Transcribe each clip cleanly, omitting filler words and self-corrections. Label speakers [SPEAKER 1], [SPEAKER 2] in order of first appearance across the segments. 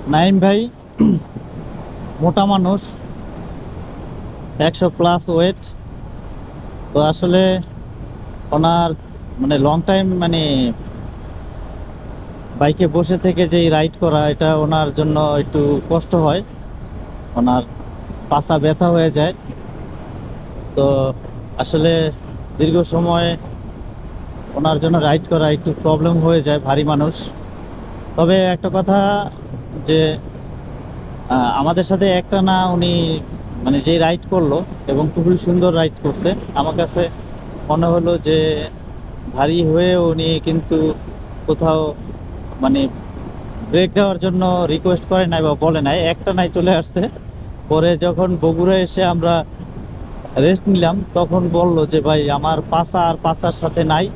[SPEAKER 1] নাইম ভাই মোটা মানুষ, 100+ ওয়েট। তো আসলে ওনার মানে লং টাইম মানে বাইকে বসে থেকে যেই রাইড করা, এটা ওনার জন্য একটু কষ্ট হয়। ওনার পাছা ব্যথা হয়ে যায়। তো আসলে দীর্ঘ সময় ওনার জন্য রাইড করা একটু প্রবলেম হয়ে যায়, ভারী মানুষ। তবে একটা কথা যে আমাদের সাথে একটা না উনি মানে যে রাইড করলো এবং খুবই সুন্দর রাইড করছে, আমার কাছে মনে হলো যে ভারী হয়ে উনি কিন্তু কোথাও মানে ব্রেক দেওয়ার জন্য রিকোয়েস্ট করে নাই বা বলে নাই, একটা নাই চলে আসছে। পরে যখন বগুড়া এসে আমরা রেস্ট নিলাম, তখন বলল যে ভাই আমার পাছা আর পাছার সাথে নাই,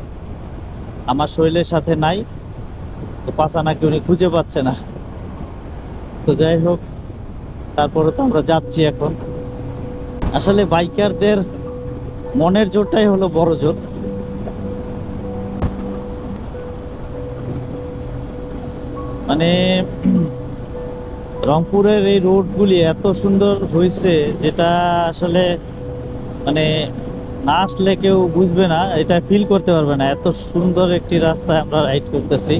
[SPEAKER 1] আমার শরীরের সাথে নাই। তো পাছা নাকি উনি খুঁজে পাচ্ছে না। তো যাই হোক, তারপরে তো আমরা যাচ্ছি এখন। আসলে বাইকারদের মনের জোরটাই হলো বড় জোর। মানে রংপুরের এই রোডগুলি এত সুন্দর হয়েছে, যেটা আসলে মানে না আসলে কেউ বুঝবে না, এটা ফিল করতে পারবে না। এত সুন্দর একটি রাস্তায় আমরা রাইড করতেছি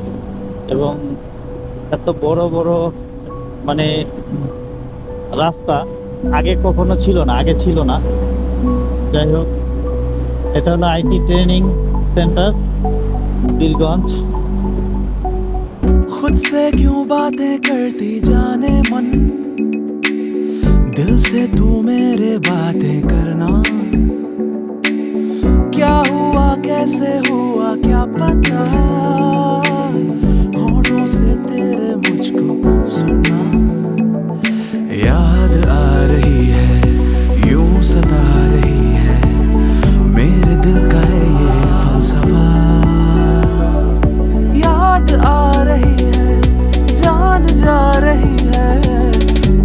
[SPEAKER 1] এবং এত বড় বড় মানে রাস্তা আগে কখনো ছিল না, আগে ছিল না। যাই হোক, এটা হলো আইটি ট্রেনিং সেন্টার, বীরগঞ্জ।
[SPEAKER 2] खुद से क्यों बातें करती जाने मन, दिल से तू मेरे बातें करना। क्या हुआ कैसे हुआ क्या पता, होठों से तेरे मुझको सुनना। याद आ रही है यूं सता रही है, मेरे दिल का है ये फलसफा। याद आ रही है जान जा रही है,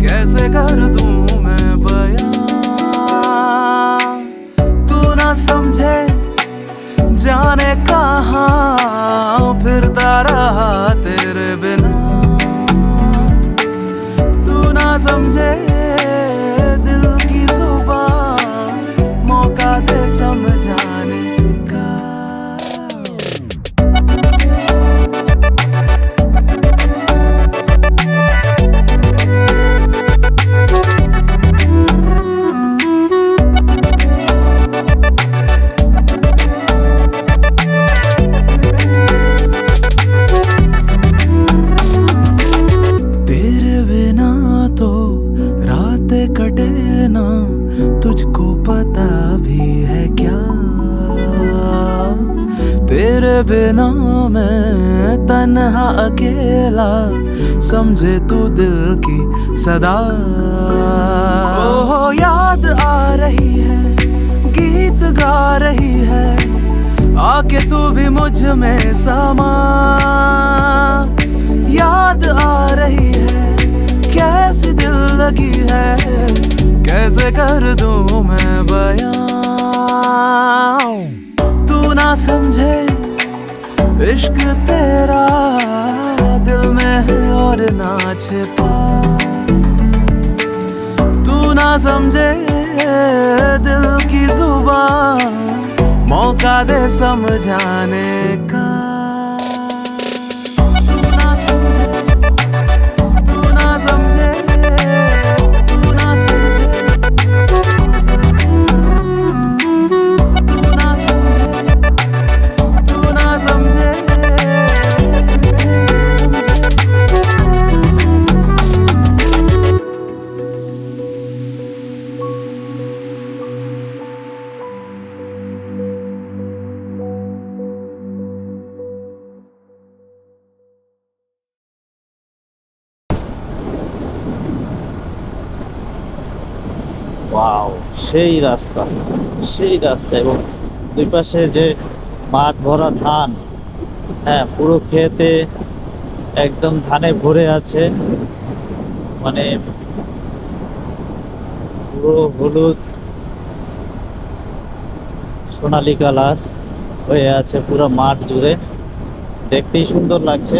[SPEAKER 2] कैसे कर दूं मैं बयां। तू ना समझे जाने कहाँ फिरता रहा तेरे बिना। तू ना समझे दिल की जुबान, मौका दे समझाने का। तेरे बिना तो रातें कटे ना, तुझको पता भी है क्या। तेरे बिना मैं तन्हा अकेला, समझे तू दिल की सदा। ओह याद आ रही है गीत गा रही है, आके तू भी मुझ में समा। याद आ रही है कैसी दिल लगी है, कैसे कर दूं मैं बयां। तू ना समझे इश्क तेरा दिल में है और ना छिपा। तू ना समझे दिल की जुबान, मौका दे समझाने का। तू ना समझे, तू ना समझे, तू ना समझे, तू ना समझे, तू ना समझे।
[SPEAKER 1] ওয়াও, সেই রাস্তা, সেই রাস্তা। এবং দুই পাশে যে মাঠ ভরা ধান, হ্যাঁ পুরো ক্ষেতে একদম ধানে ভরে আছে। মানে পুরো হলুদ সোনালী কালার হয়ে আছে পুরো মাঠ জুড়ে, দেখতেই সুন্দর লাগছে।